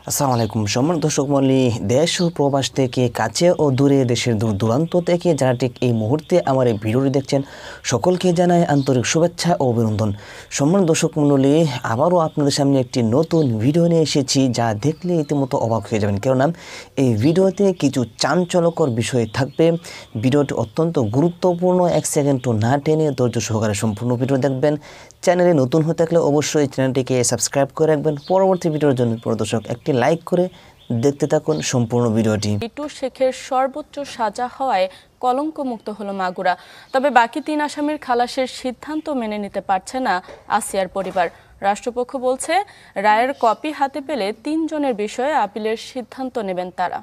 আসসালামু আলাইকুম সম্মানিত দর্শক মণ্ডলী, দেশ ও প্রবাস থেকে কাছে ও দূরে দেশের দূর দূরান্ত থেকে যারা ঠিক এই মুহূর্তে আমার এই ভিডিওটি দেখছেন সকলকে জানাই আন্তরিক শুভেচ্ছা ও অভিনন্দন। সম্মানিত দর্শক মণ্ডলী, আবারও আপনাদের সামনে একটি নতুন ভিডিও নিয়ে এসেছি যা দেখলে ইতিমধ্যে অবাক হয়ে যাবেন, কেননা এই ভিডিওতে কিছু চাঞ্চল্যকর বিষয় থাকবে। ভিডিওটি অত্যন্ত গুরুত্বপূর্ণ, এক সেকেন্ডও না টেনে ধৈর্য সহকারে সম্পূর্ণ ভিডিও দেখবেন। চ্যানেলে নতুন হয়ে থাকলে অবশ্যই চ্যানেলটিকে সাবস্ক্রাইব করে রাখবেন। পরবর্তী ভিডিওর জন্য দর্শক একটি লাইক করে দেখতে থাকুন সম্পূর্ণ ভিডিওটি। লিটু শেখের সর্বোচ্চ সাজা হওয়ায় কলঙ্কমুক্ত হলো মাগুরা। তবে বাকি 3 আসামির খালাসের সিদ্ধান্ত মেনে নিতে পারছে না আসিয়ার পরিবার। রাষ্ট্রপক্ষ বলছে রায়ের কপি হাতে পেলে 3 জনের বিষয়ে আপিলের সিদ্ধান্ত নেবেন তারা।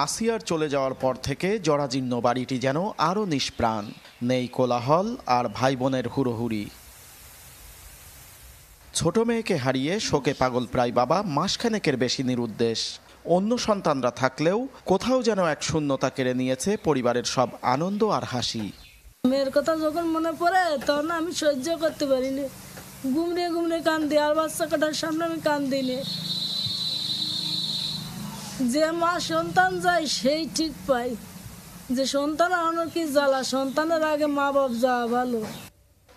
আসিয়ার চলে যাওয়ার পর থেকে জরাজীর্ণ বাড়িটি যেন আরও নিষ্প্রাণ, নেই কোলাহল আর ভাই বোনের হুড়োহুড়ি। ছোট মেয়েকে হারিয়ে শোকে পাগল প্রায় বাবা মাসখানেকের বেশি নিরুদ্দেশ। অন্য সন্তানরা থাকলেও কোথাও যেন এক শূন্যতা কেড়ে নিয়েছে পরিবারের সব আনন্দ আর হাসি। মেয়ের কথা যখন মনে পড়ে তখন আমি সহ্য করতে পারিনি, ঘুমড়ে ঘুমড়ে কান্দি, আর বাচ্চা কাটার সামনে আমি কান্দিনি। যে মা সন্তান যায় সেই ঠিক পাই, যে সন্তান আনার কি জ্বালা, সন্তানের আগে মা বাপ যাওয়া ভালো।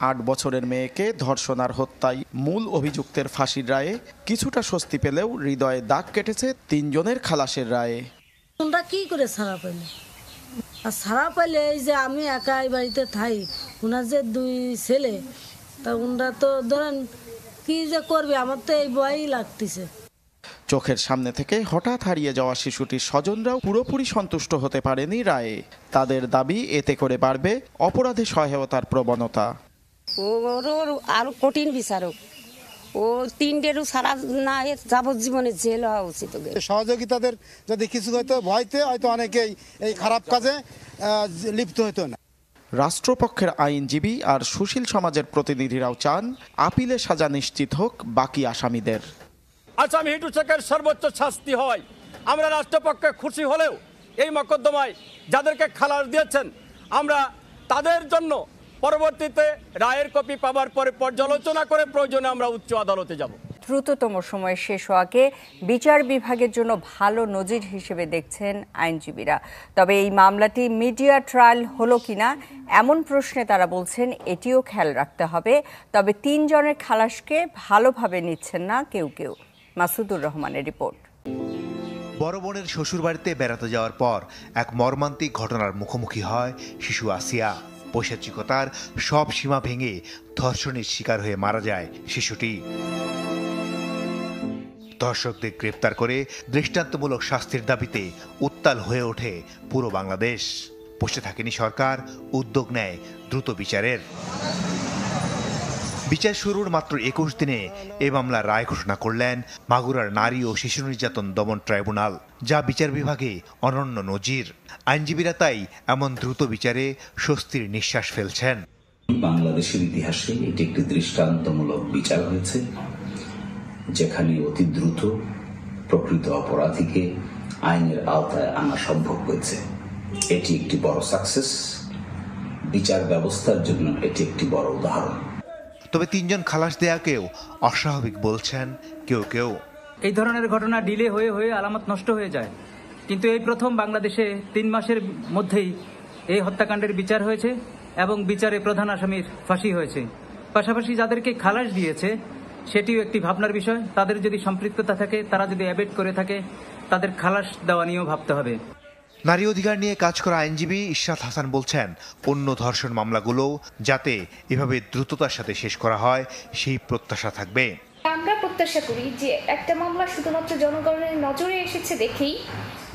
8 বছরের মেয়েকে ধর্ষণ আর হত্যায় মূল অভিযুক্তের ফাঁসির রায়ে কিছুটা স্বস্তি পেলেও হৃদয়ে দাগ কেটেছে 3 জনের খালাসের রায়ে। তোমরা কি করে ছাড়া পাইলে? আর ছাড়া পাইলে এই যে আমি একা এই বাড়িতে থাই, ওনার যে 2 ছেলে, তা ওনারা তো ধরেন কি যে করবে, আমার তো এই ভয়ই লাগতেছে। চোখের সামনে থেকে হঠাৎ হারিয়ে যাওয়া শিশুটির স্বজনরাও পুরোপুরি সন্তুষ্ট হতে পারেনি রায়ে। তাদের দাবি এতে করে বাড়বে অপরাধে সহায়তার প্রবণতা। ওর আরো কঠিন বিচারক, ও 3টেরও সারা না যাবজ্জীবনে জেল হওয়া উচিত। সহযোগিতাদের যদি কিছু হয়তো ভয়তে হয়তো অনেকেই এই খারাপ কাজে লিপ্ত হতো না। রাষ্ট্রপক্ষের আইনজীবী আর সুশীল সমাজের প্রতিনিধিরাও চান আপিলে সাজা নিশ্চিত হোক বাকি আসামিদের। আসামি হিটু শেখের সর্বোচ্চ শাস্তি হয়। আমরা রাষ্ট্রপক্ষে খুশি হলেও এই মোকদ্দমায় যাদেরকে খালাস দিয়েছেন আমরা তাদের জন্য পরবর্তীতে রায়ের কপি পাওয়ার পরে পর্যালোচনা করে প্রয়োজনে আমরা উচ্চ আদালতে যাব। দ্রুততম সময়ে শেষ হওয়াকে বিচার বিভাগের জন্য ভালো নজির হিসেবে দেখছেন আইনজীবীরা। তবে এই মামলাটি মিডিয়া ট্রায়াল হলো কিনা এমন প্রশ্নে তারা বলছেন এটিও খেয়াল রাখতে হবে। তবে 3 জনের খালাসকে ভালোভাবে নিচ্ছেন না কেউ কেউ। মাসুদুর রহমানের রিপোর্ট। বড় বোনের শ্বশুরবাড়িতে বেড়াতে যাওয়ার পর এক মর্মান্তিক ঘটনার মুখোমুখি হয় শিশু আসিয়া। পৈশাচিকতার সব সীমা ভেঙে ধর্ষণের শিকার হয়ে মারা যায় শিশুটি। ধর্ষকদের গ্রেপ্তার করে দৃষ্টান্তমূলক শাস্তির দাবিতে উত্তাল হয়ে ওঠে পুরো বাংলাদেশ। বসে থাকেনি সরকার, উদ্যোগ নেয় দ্রুত বিচারের। বিচার শুরুর মাত্র 21 দিনে এ মামলার রায় ঘোষণা করলেন মাগুরার নারী ও শিশু নির্যাতন দমন ট্রাইব্যুনাল, যা বিচার বিভাগে অনন্য নজির। আইনজীবীরা তাই এমন দ্রুত বিচারে স্বস্তির নিঃশ্বাস ফেলছেন। বাংলাদেশের ইতিহাসে এটি একটি দৃষ্টান্তমূলক বিচার হয়েছে, যেখানে অতি দ্রুত প্রকৃত অপরাধীকে আইনের আওতায় আনা সম্ভব হয়েছে। এটি একটি বড় সাকসেস, বিচার ব্যবস্থার জন্য এটি একটি বড় উদাহরণ। তবে 3 জন খালাস দেয়াকেও অস্বাভাবিক বলছেন কেউ কেউ। এই ধরনের ঘটনা ডিলে হয়ে হয়ে আলামত নষ্ট হয়ে যায়, কিন্তু এই প্রথম বাংলাদেশে 3 মাসের মধ্যেই এই হত্যাকাণ্ডের বিচার হয়েছে এবং বিচারে প্রধান আসামির ফাঁসি হয়েছে। পাশাপাশি যাদেরকে খালাস দিয়েছে সেটিও একটি ভাবনার বিষয়। তাদের যদি সম্পৃক্ততা থাকে, তারা যদি অ্যাবেট করে থাকে, তাদের খালাস দেওয়া নিয়েও ভাবতে হবে। নারী অধিকার নিয়ে কাজ করা আইনজীবী ইশরাত হাসান বলছেন অন্য ধর্ষণ মামলাগুলো যাতে এভাবে দ্রুততার সাথে শেষ করা হয় সেই প্রত্যাশা থাকবে। আমরা প্রত্যাশা করি যে একটা মামলা শুধুমাত্র জনগণের নজরে এসেছে দেখেই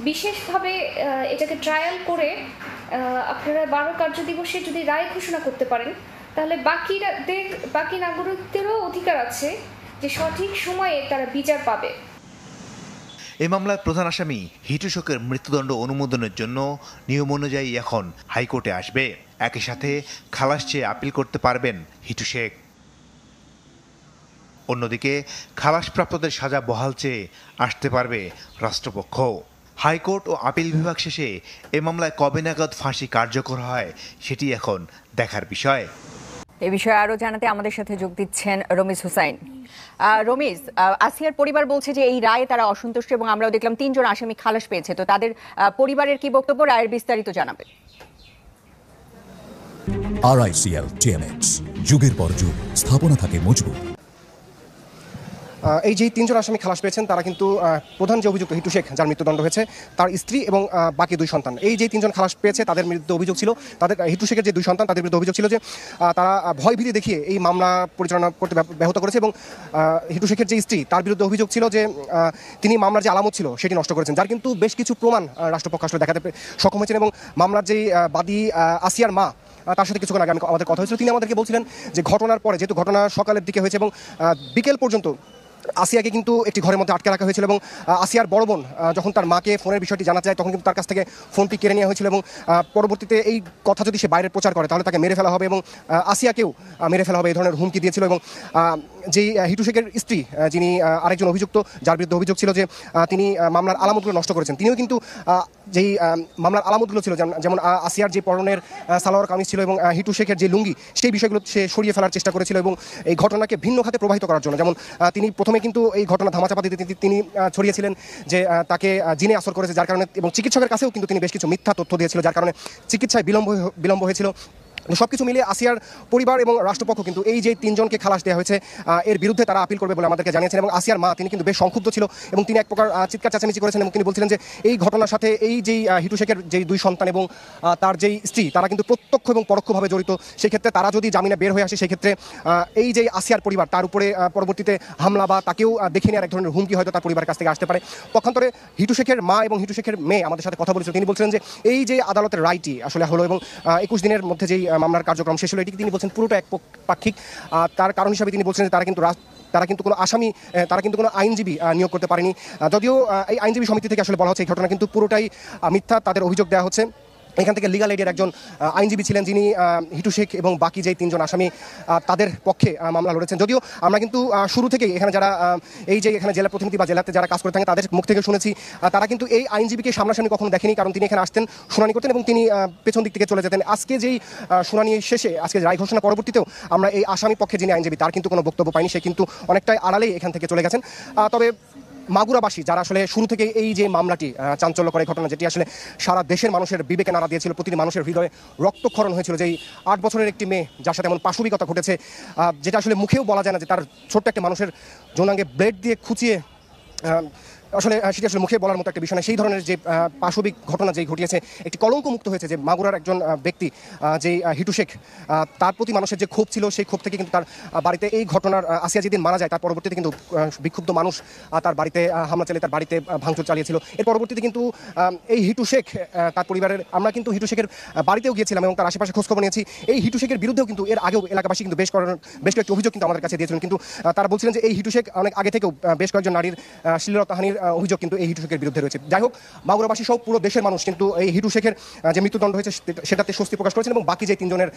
বিশেষভাবে এটাকে ট্রায়াল করে আপনারা 12 কার্যদিবসে যদি রায় ঘোষণা করতে পারেন, তাহলে বাকি নাগরিকদেরও অধিকার আছে যে সঠিক সময়ে তারা বিচার পাবে। এই মামলার প্রধান আসামি হিটু শেখের মৃত্যুদণ্ড অনুমোদনের জন্য নিয়ম অনুযায়ী এখন হাইকোর্টে আসবে। একই সাথে খালাস চেয়ে আপিল করতে পারবেন হিটু শেখ। অন্যদিকে খালাসপ্রাপ্তদের সাজা বহাল চেয়ে আসতে পারবে রাষ্ট্রপক্ষ। হাইকোর্ট ও আপিল বিভাগ শেষে এ মামলায় কবে নাগাদ ফাঁসি কার্যকর হয় সেটি এখন দেখার বিষয়। এ বিষয়ে আরো জানাতে আমাদের সাথে যোগ দিচ্ছেন রমিজ হুসাইন। রমিজ, আসিয়ার পরিবার বলছে যে এই রায়ে তারা অসন্তুষ্ট এবং আমরাও দেখলাম 3 জন আসামি খালাস পেয়েছে, তো তাদের পরিবারের কি বক্তব্য, রায়ের বিস্তারিত জানাবে। RICL TMX, যুগের পর যুগ স্থাপনা থাকে মজবুত। এই যে 3 জন আসামি খালাস পেয়েছেন তারা কিন্তু প্রধান যে অভিযুক্ত হিটু শেখ, যার মৃত্যুদণ্ড হয়েছে, তার স্ত্রী এবং বাকি 2 সন্তান, এই যে 3 জন খালাস পেয়েছে তাদের বিরুদ্ধে অভিযোগ ছিল, তাদের হিটু শেখের যে 2 সন্তান তাদের বিরুদ্ধে অভিযোগ ছিল যে তারা ভয়ভীতি দেখিয়ে এই মামলা পরিচালনা করতে ব্যাহত করেছে এবং হিটু শেখের যে স্ত্রী তার বিরুদ্ধে অভিযোগ ছিল যে তিনি মামলার যে আলামত ছিল সেটি নষ্ট করেছেন, যার কিন্তু বেশ কিছু প্রমাণ রাষ্ট্রপক্ষ আসলে দেখাতে সক্ষম হয়েছেন। এবং মামলার যেই বাদী আসিয়ার মা, তার সাথে কিছুক্ষণ আগে আমাদের কথা হয়েছিল, তিনি আমাদেরকে বলছিলেন যে ঘটনার পরে, যেহেতু ঘটনা সকালের দিকে হয়েছে এবং বিকেল পর্যন্ত আসিয়াকে কিন্তু একটি ঘরের মধ্যে আটকে রাখা হয়েছিল এবং আসিয়ার বড় বোন যখন তার মাকে ফোনের বিষয়টি জানা যায় তখন কিন্তু তার কাছ থেকে ফোনটি কেড়ে নেওয়া হয়েছিল এবং পরবর্তীতে এই কথা যদি সে বাইরে প্রচার করে তাহলে তাকে মেরে ফেলা হবে এবং আসিয়াকেও মেরে ফেলা হবে, এই ধরনের হুমকি দিয়েছিল। এবং যেই হিটু শেখের স্ত্রী, যিনি আরেকজন অভিযুক্ত, যার বিরুদ্ধে অভিযোগ ছিল যে তিনি মামলার আলামতগুলো নষ্ট করেছেন, তিনিও কিন্তু যেই মামলার আলামতগুলো ছিল, যেমন আসিয়ার যে পরনের সালোয়ার কামিজ ছিল এবং হিটু শেখের যে লুঙ্গি, সেই বিষয়গুলো সে সরিয়ে ফেলার চেষ্টা করেছিল এবং এই ঘটনাকে ভিন্ন খাতে প্রবাহিত করার জন্য, যেমন তিনি প্রথমে কিন্তু এই ঘটনা ধামাচাপা দিতে তিনি ছড়িয়েছিলেন যে তাকে জিনে আসর করেছে, যার কারণে, এবং চিকিৎসকের কাছেও কিন্তু তিনি বেশ কিছু মিথ্যা তথ্য দিয়েছিল, যার কারণে চিকিৎসায় বিলম্ব হয়েছিল। সবকিছু মিলিয়ে আসিয়ার পরিবার এবং রাষ্ট্রপক্ষ কিন্তু এই যে 3 জনকে খালাস দেওয়া হয়েছে এর বিরুদ্ধে তারা আপিল করবে বলে আমাদেরকে জানিয়েছেন। এবং আসিয়ার মা, তিনি কিন্তু বেশ সংক্ষুব্ধ ছিল এবং তিনি এক প্রকার চিৎকার চেঁচামেচি করেছেন এবং তিনি বলছিলেন যে এই ঘটনার সাথে এই যেই হিটু শেখের যেই 2 সন্তান এবং তার যেই স্ত্রী, তারা কিন্তু প্রত্যক্ষ এবং পরোক্ষভাবে জড়িত। সেই ক্ষেত্রে তারা যদি জামিনে বের হয়ে আসে, সেই ক্ষেত্রে এই যে আসিয়ার পরিবার, তার উপরে পরবর্তীতে হামলা বা তাকেও দেখে নেওয়ার এক ধরনের হুমকি হয়তো তার পরিবারের কাছ থেকে আসতে পারে। পক্ষান্তরে হিটু শেখের মা এবং হিটু শেখের মেয়ে আমাদের সাথে কথা বলেছিল, তিনি বলছিলেন যে এই যে আদালতের রায়টি আসলে হলো এবং 21 দিনের মধ্যে যেই মামলার কার্যক্রম শেষ হলো, এটি তিনি বলছেন পুরোটা একপাক্ষিক। তার কারণ হিসাবে তিনি বলছেন যে তারা কিন্তু কোনো আসামি, তারা কিন্তু কোনো আইনজীবী নিয়োগ করতে পারেনি, যদিও এই আইনজীবী সমিতি থেকে আসলে বলা হচ্ছে এই ঘটনা কিন্তু পুরোটাই মিথ্যা, তাদের অভিযোগ দেওয়া হচ্ছে। এখান থেকে লিগাল এডের একজন আইনজীবী ছিলেন, যিনি হিটু শেখ এবং বাকি যেই 3 জন আসামি তাদের পক্ষে মামলা লড়েছেন। যদিও আমরা কিন্তু শুরু থেকেই এখানে যারা এই যে এখানে জেলা প্রতিনিধি বা জেলাতে যারা কাজ করে থাকেন তাদের মুখ থেকে শুনেছি, তারা কিন্তু এই আইনজীবীকে সামনাসামনি কখনো দেখেনি, কারণ তিনি এখানে আসতেন, শুনানি করতেন এবং তিনি পেছন দিক থেকে চলে যেতেন। আজকে যেই শুনানি শেষে, আজকে রায় ঘোষণা পরবর্তীতেও আমরা এই আসামি পক্ষে যিনি আইনজীবী, তার কিন্তু কোনো বক্তব্য পাইনি, সে কিন্তু অনেকটাই আড়ালেই এখান থেকে চলে গেছেন। তবে মাগুরাবাসী যারা আসলে শুরু থেকে এই যে মামলাটি চাঞ্চল্যকর ঘটনা, যেটি আসলে সারা দেশের মানুষের বিবেকে নাড়া দিয়েছিল, প্রতিটি মানুষের হৃদয়ে রক্তক্ষরণ হয়েছিল, যেই 8 বছরের একটি মেয়ে যার সাথে এমন পাশবিকতা ঘটেছে, যেটা আসলে মুখেও বলা যায় না, যে তার ছোট্ট একটা মানুষের যৌনাঙ্গে ব্লেড দিয়ে খুঁচিয়ে, আসলে সেটি আসলে মুখে বলার মতো একটা বিষয় না। সেই ধরনের যে পাশবিক ঘটনা যেই ঘটিয়েছে, একটি কলঙ্ক মুক্ত হয়েছে যে মাগুরার একজন ব্যক্তি, যে হিটু শেখ, তার প্রতি মানুষের যে ক্ষোভ ছিল, সেই ক্ষোভ থেকে কিন্তু তার বাড়িতে এই ঘটনার আসিয়া যেদিন মারা যায় তার পরবর্তীতে কিন্তু বিক্ষুব্ধ মানুষ তার বাড়িতে হামলা চালিয়ে তার বাড়িতে ভাঙচুর চালিয়েছিল। এর পরবর্তীতে কিন্তু এই হিটু শেখ, তার পরিবারের, আমরা কিন্তু হিটু শেখের বাড়িতেও গিয়েছিলাম এবং তার আশেপাশে খোঁজখবর নিয়েছি। এই হিটু শেখের বিরুদ্ধেও কিন্তু এর আগেও এলাকাবাসী কিন্তু বেশ কয়েকটি অভিযোগ কিন্তু আমাদের কাছে দিয়েছিলেন, কিন্তু তারা বলছিলেন যে এই হিটু শেখ অনেক আগে থেকেও বেশ কয়েকজন নারীর শ্লীলতাহানির অভিযোগ কিন্তু এই হিটু শেখের বিরুদ্ধে রয়েছে। যাই হোক, মাগুরাবাসী সহ পুরো দেশের মানুষ কিন্তু এই হিটু শেখের যে মৃত্যুদণ্ড হয়েছে সেটাতে স্বস্তি প্রকাশ করেছেন এবং বাকি যে 3 জনের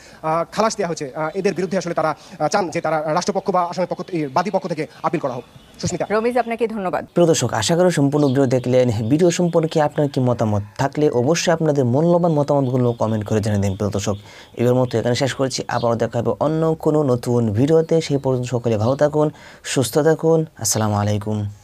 খালাস দেওয়া হয়েছে এদের বিরুদ্ধে আসলে তারা চান যে তারা রাষ্ট্রপক্ষ বা আসামি পক্ষ, বাদী পক্ষ থেকে আপিল করা হোক। সুস্মিতা। রমিজ, আপনাকে ধন্যবাদ। প্রিয় দর্শক, আশা করি সম্পূর্ণ ভিডিও দেখলেন। ভিডিও সম্পর্কে আপনার কি মতামত থাকলে অবশ্যই আপনাদের মূল্যবান মতামতগুলো কমেন্ট করে জানিয়ে দিন। প্রিয় দর্শক, এবার মতো এখানে শেষ করছি, আবারও দেখা হবে অন্য কোনো নতুন ভিডিওতে। সেই পর্যন্ত সকলে ভালো থাকুন, সুস্থ থাকুন। আসসালামু আলাইকুম।